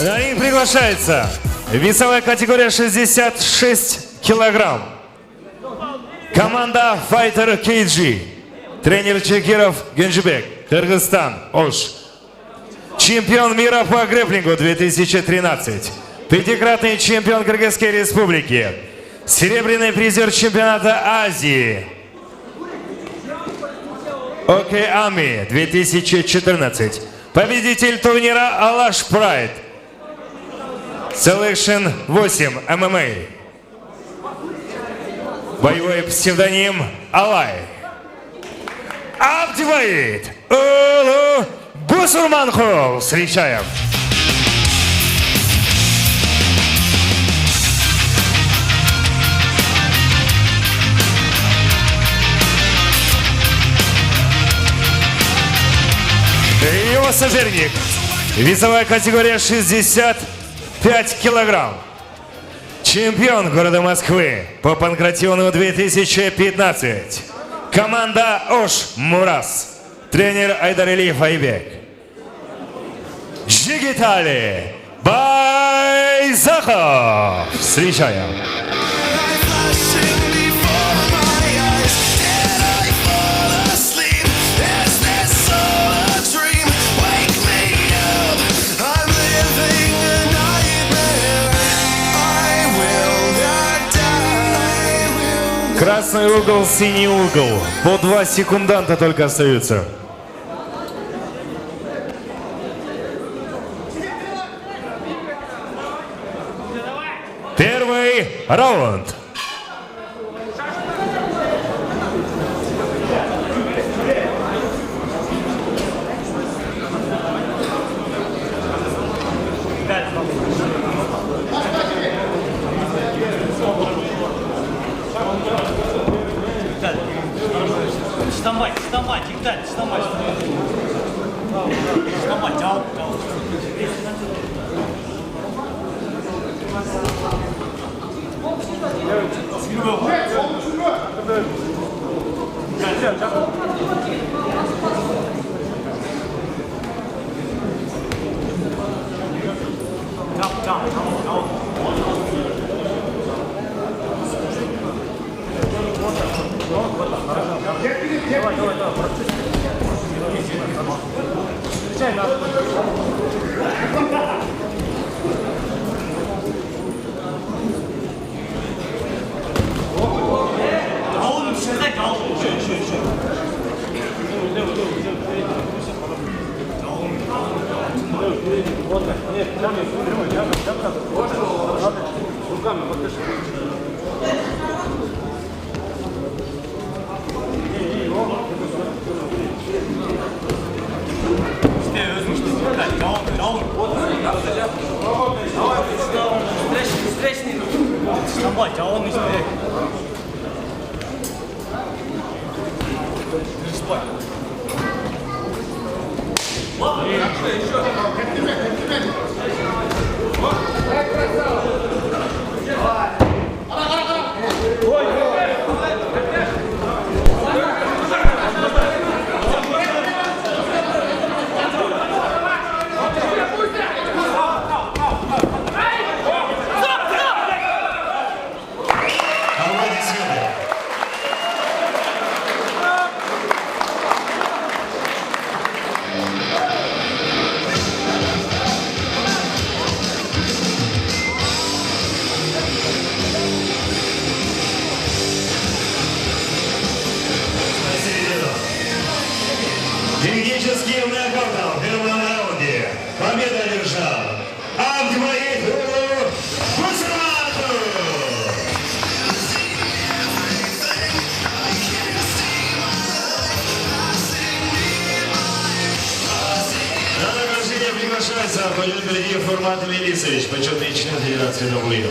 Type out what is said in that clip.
На ринг приглашается весовая категория 66 килограмм. Команда Fighter KG. Тренер Чекиров Генджибек, Кыргызстан, Ош. Чемпион мира по грэпплингу 2013. Пятикратный чемпион Кыргызской республики. Серебряный призер чемпионата Азии. ОК-АМИ 2014. Победитель турнира Алаш Прайд. Selection 8 ММА. Боевой псевдоним Алай. Абдиваид Улу Бусурманхул. Встречаем. Его соперник. Весовая категория 65 килограмм. Чемпион города Москвы по панкратиону 2015. Команда Ош Мурас. Тренер Айдаралиев Айбек. Жигитали Байзахов. Встречаем. Красный угол, синий угол. По 2 секунданта только остаются. Первый раунд. Техническим нокаутом в первом раунде победу одержал Абдиваид Улу Бусурманхул. На награждение приглашается Владимир Формат Мелисович, почетный член Федерации W.